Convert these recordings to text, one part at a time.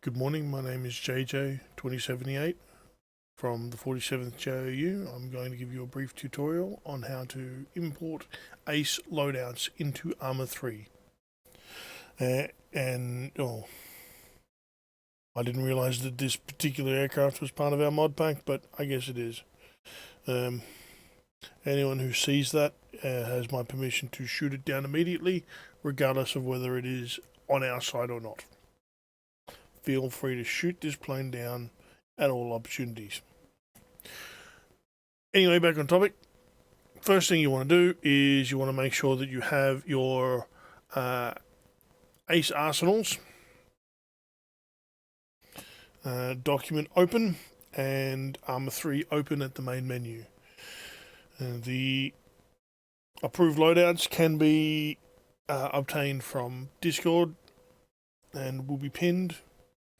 Good morning, my name is JJ2078 from the 47th JOU. I'm going to give you a brief tutorial on how to import ACE loadouts into Arma 3. I didn't realise that this particular aircraft was part of our mod pack, but I guess it is. Anyone who sees that has my permission to shoot it down immediately, regardless of whether it is on our side or not. Feel free to shoot this plane down at all opportunities. Anyway, back on topic. First thing you want to do is you want to make sure that you have your ACE arsenals document open and Arma 3 open at the main menu. The approved loadouts can be obtained from Discord and will be pinned.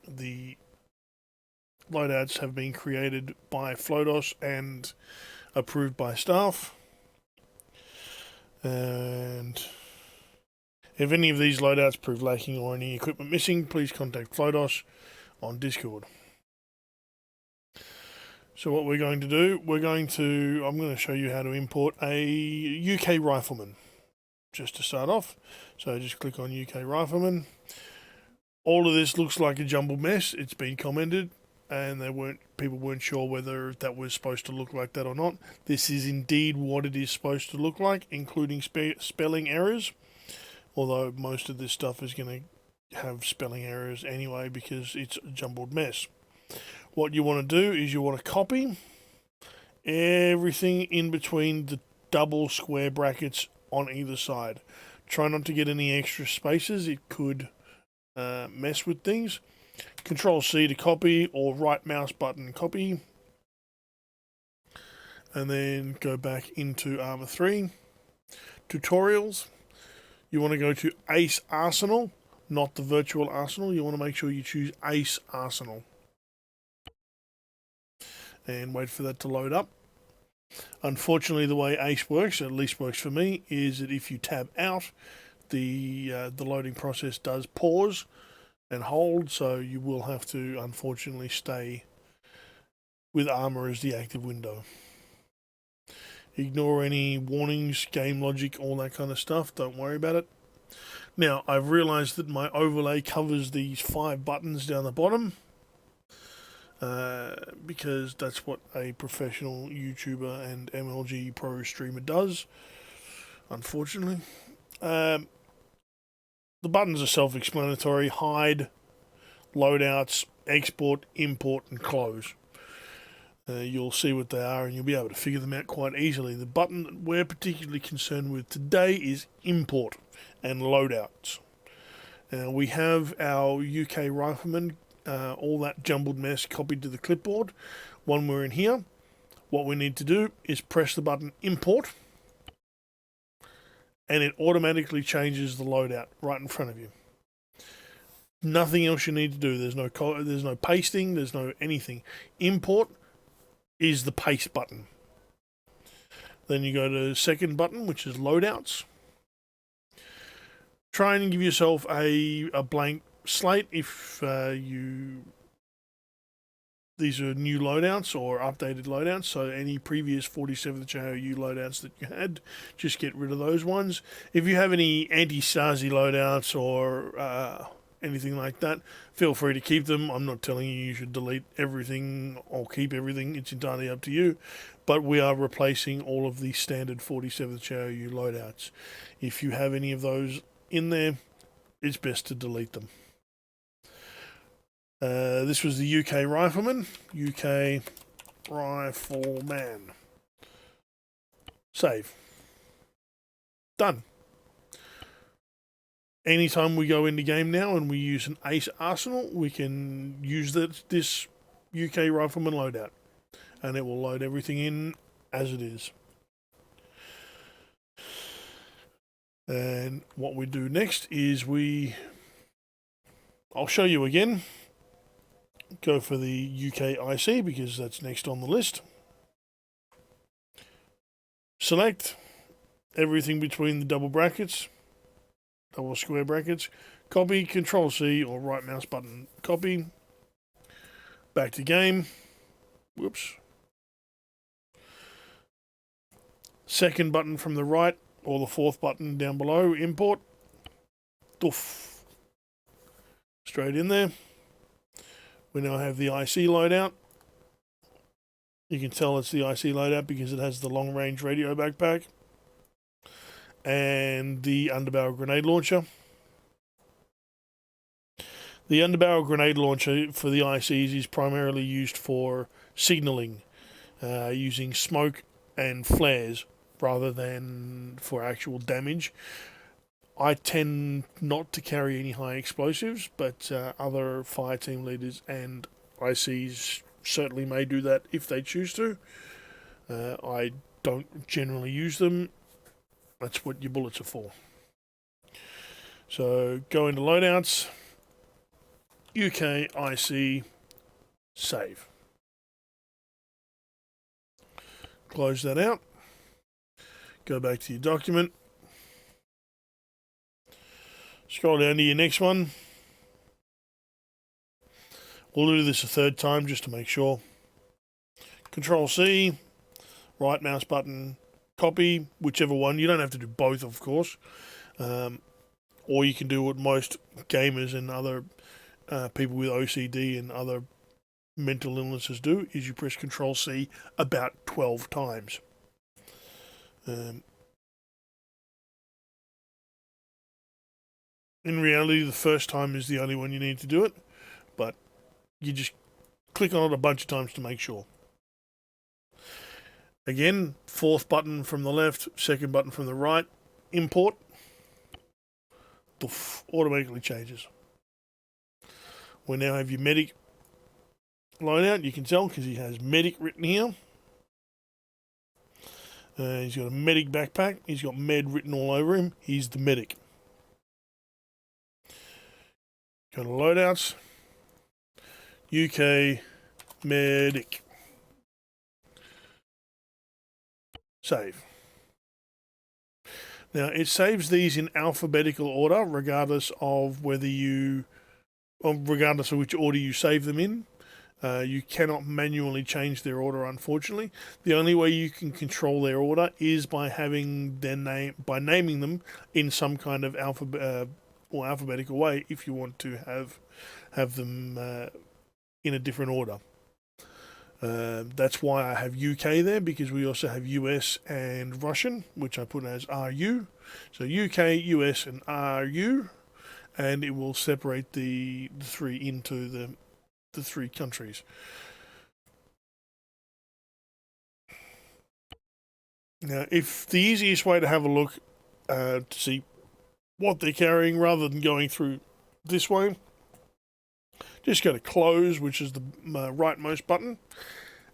The loadouts have been created by Flodos and approved by staff. And if any of these loadouts prove lacking or any equipment missing, please contact Flodos on Discord. So what we're going to do, I'm going to show you how to import a UK rifleman, just to start off. So just click on UK rifleman. All of this looks like a jumbled mess. It's been commented, and people weren't sure whether that was supposed to look like that or not. This is indeed what it is supposed to look like, including spelling errors. Although most of this stuff is going to have spelling errors anyway because it's a jumbled mess. What you want to do is you want to copy everything in between the double square brackets on either side. Try not to get any extra spaces. It could mess with things. Control C to copy, or right mouse button copy, and then go back into Arma 3 tutorials. You want to go to ACE Arsenal, not the virtual arsenal. You want to make sure you choose ACE Arsenal and wait for that to load up. Unfortunately, the way ACE works, at least works for me, is that if you tab out, the loading process does pause and hold, so you will have to unfortunately stay with Arma as the active window. Ignore any warnings, game logic, all that kind of stuff. Don't worry about it. Now, I've realized that my overlay covers these 5 buttons down the bottom because that's what a professional YouTuber and MLG pro streamer does, unfortunately. The buttons are self-explanatory: hide, loadouts, export, import, and close. You'll see what they are and you'll be able to figure them out quite easily. The button that we're particularly concerned with today is import and loadouts. We have our UK rifleman, all that jumbled mess copied to the clipboard. When we're in here, what we need to do is press the button import, and it automatically changes the loadout right in front of you. Nothing else you need to do. There's no pasting, there's no anything. Import is the paste button. Then you go to the second button, which is loadouts. Try and give yourself a blank slate if these are new loadouts or updated loadouts, so any previous 47th JOU loadouts that you had, just get rid of those ones. If you have any anti-SASI loadouts or anything like that, feel free to keep them. I'm not telling you should delete everything or keep everything. It's entirely up to you. But we are replacing all of the standard 47th JOU loadouts. If you have any of those in there, it's best to delete them. This was the UK rifleman. UK rifleman. Save. Done. Anytime we go into game now and we use an ACE arsenal, we can use this UK rifleman loadout, and it will load everything in as it is. And what we do next is I'll show you again. Go for the UK IC because that's next on the list. Select everything between the double square brackets, Copy, Control C or right mouse button, copy. Back to game. Whoops. Second button from the right, or the fourth button down below, import. Doof. Straight in there. We now have the IC loadout. You can tell it's the IC loadout because it has the long range radio backpack and the underbarrel grenade launcher. The underbarrel grenade launcher for the ICs is primarily used for signaling, using smoke and flares rather than for actual damage. I tend not to carry any high explosives, but other fire team leaders and ICs certainly may do that if they choose to. I don't generally use them. That's what your bullets are for. So go into loadouts, UK, IC, save. Close that out. Go back to your document. Scroll down to your next one. We'll do this a third time just to make sure. Control C, right mouse button, copy, whichever one. You don't have to do both, of course. Or you can do what most gamers and other people with OCD and other mental illnesses do, is you press Control C about 12 times. In reality, the first time is the only one you need to do it, but you just click on it a bunch of times to make sure. Again, fourth button from the left, second button from the right, import. Poof, automatically changes. We now have your medic loadout. You can tell because he has medic written here. He's got a medic backpack. He's got med written all over him. He's the medic. Go to loadouts. UK medic. Save. Now it saves these in alphabetical order, regardless of which order you save them in. You cannot manually change their order, unfortunately. The only way you can control their order is by having their name, by naming them in some kind of alphabetical way. If you want to have them in a different order, that's why I have UK there, because we also have US and Russian, which I put as RU. So UK, US, and RU, and it will separate the three into the three countries. Now, if the easiest way to have a look to see what they're carrying rather than going through this way, just go to close, which is the rightmost button,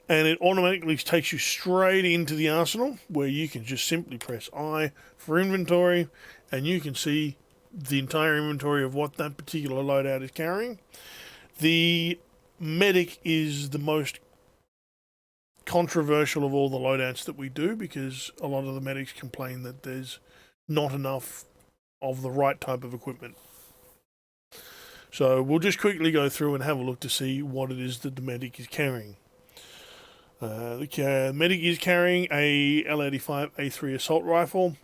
and it automatically takes you straight into the arsenal, where you can just simply press I for inventory, and you can see the entire inventory of what that particular loadout is carrying. The medic is the most controversial of all the loadouts that we do, because a lot of the medics complain that there's not enough of the right type of equipment. So we'll just quickly go through and have a look to see what it is that the medic is carrying. The medic is carrying a L85 A3 assault rifle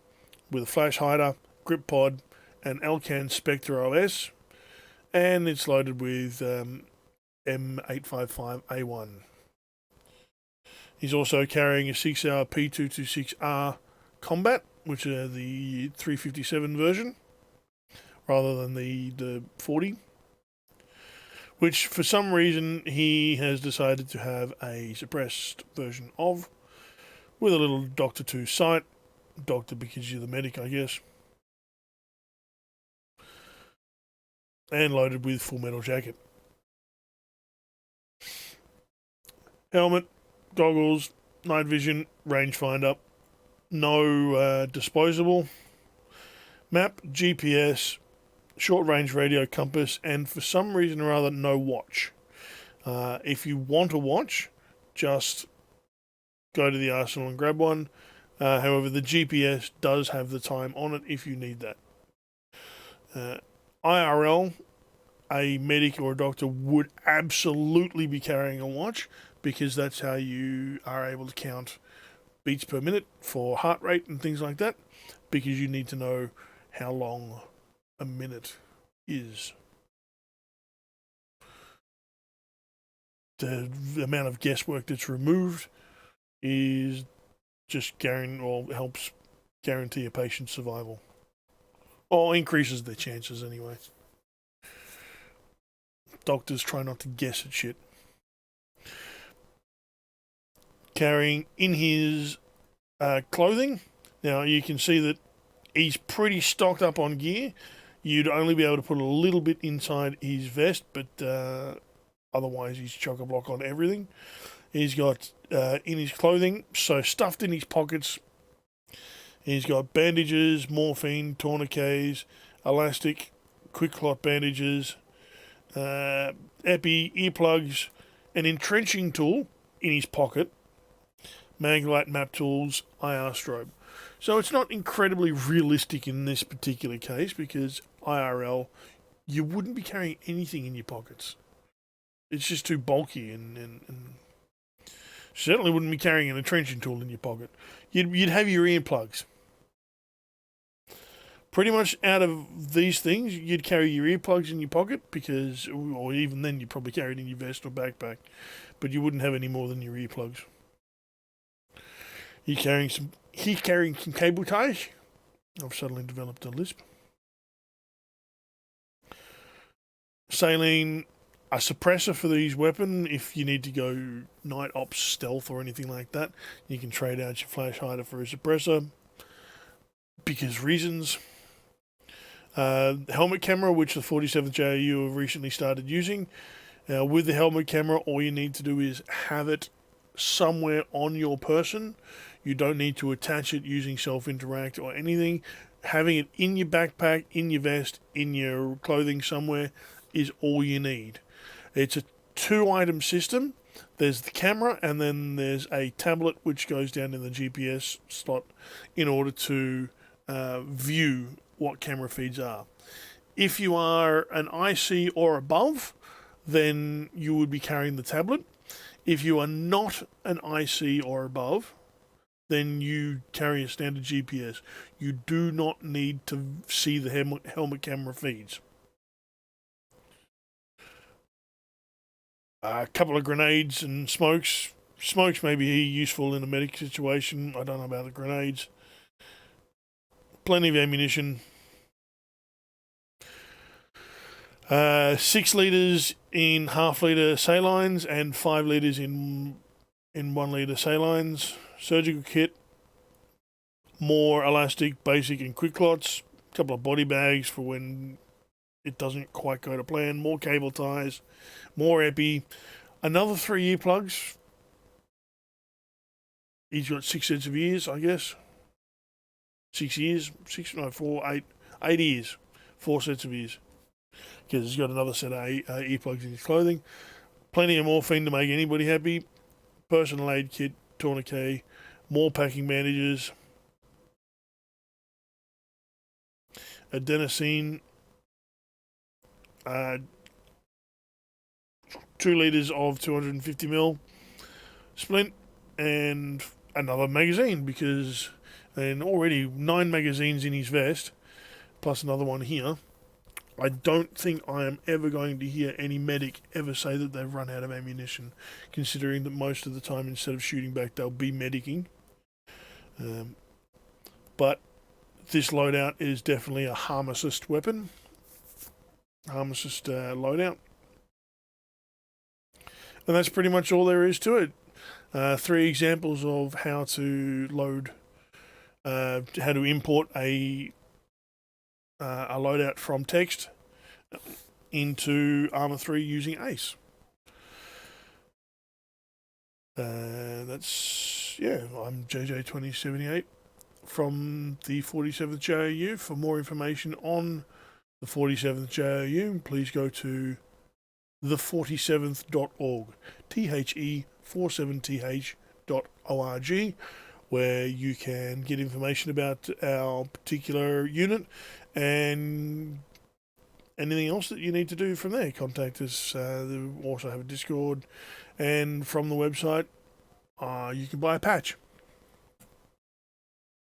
with a flash hider, grip pod, and Elcan Spectre OS, and it's loaded with M855A1. He's also carrying a 6-hour P226R Combat, which is the 357 version, rather than the 40, which for some reason he has decided to have a suppressed version of, with a little Doctor 2 sight. Doctor because you're the medic, I guess. And loaded with full metal jacket. Helmet, goggles, night vision, rangefinder, no disposable, map, GPS, short range radio compass, and for some reason or other, no watch. If you want a watch, just go to the arsenal and grab one. However, the GPS does have the time on it if you need that. IRL, a medic or a doctor would absolutely be carrying a watch, because that's how you are able to count beats per minute for heart rate and things like that, because you need to know how long a minute is. The amount of guesswork that's removed is just helps guarantee a patient's survival, or increases their chances anyway. Doctors try not to guess at shit. Carrying in his clothing, now you can see that he's pretty stocked up on gear. You'd only be able to put a little bit inside his vest, but otherwise he's chock-a-block on everything. He's got in his clothing, so stuffed in his pockets, he's got bandages, morphine, tourniquets, elastic, quick clot bandages, epi, earplugs, an entrenching tool in his pocket, Maglite map tools, IR strobe. So it's not incredibly realistic in this particular case, because IRL, you wouldn't be carrying anything in your pockets. It's just too bulky, and certainly wouldn't be carrying an entrenching tool in your pocket. You'd have your earplugs. Pretty much out of these things, you'd carry your earplugs in your pocket, because, or even then, you'd probably carry it in your vest or backpack, but you wouldn't have any more than your earplugs. He's carrying some cable ties. I've suddenly developed a lisp. Saline, a suppressor for these weapon. If you need to go night ops, stealth, or anything like that, you can trade out your flash hider for a suppressor, because reasons. Helmet camera, which the 47th JOU have recently started using. With the helmet camera, all you need to do is have it somewhere on your person. You don't need to attach it using self-interact or anything. Having it in your backpack, in your vest, in your clothing somewhere is all you need. It's a 2-item system. There's the camera, and then there's a tablet which goes down in the GPS slot in order to view what camera feeds are. If you are an IC or above, then you would be carrying the tablet. If you are not an IC or above, then you carry a standard GPS. You do not need to see the helmet camera feeds. A couple of grenades and smokes. Smokes may be useful in a medic situation. I don't know about the grenades. Plenty of ammunition. 6 litres in half-litre salines and 5 litres in 1-litre salines. Surgical kit, more elastic, basic, and quick clots. A couple of body bags for when it doesn't quite go to plan. More cable ties, more epi, another 3 earplugs. He's got 6 sets of ears, I guess. 6 ears, 8 ears, 4 sets of ears. Because he's got another set of earplugs in his clothing. Plenty of morphine to make anybody happy. Personal aid kit, tourniquet, more packing bandages, adenosine, 2 litres of 250ml splint, and another magazine, because and already 9 magazines in his vest, plus another one here. I don't think I am ever going to hear any medic ever say that they've run out of ammunition, considering that most of the time, instead of shooting back, they'll be medicing. But this loadout is definitely a harm assist weapon. Harm assist loadout. And that's pretty much all there is to it. 3 examples of how to load, how to import a loadout from text into Arma 3 using ACE. I'm JJ2078 from the 47th JOU. For more information on the 47th JOU, please go to the47th.org, THE47th.org, where you can get information about our particular unit and anything else that you need to do from there, contact us. We also have a Discord, and from the website, you can buy a patch.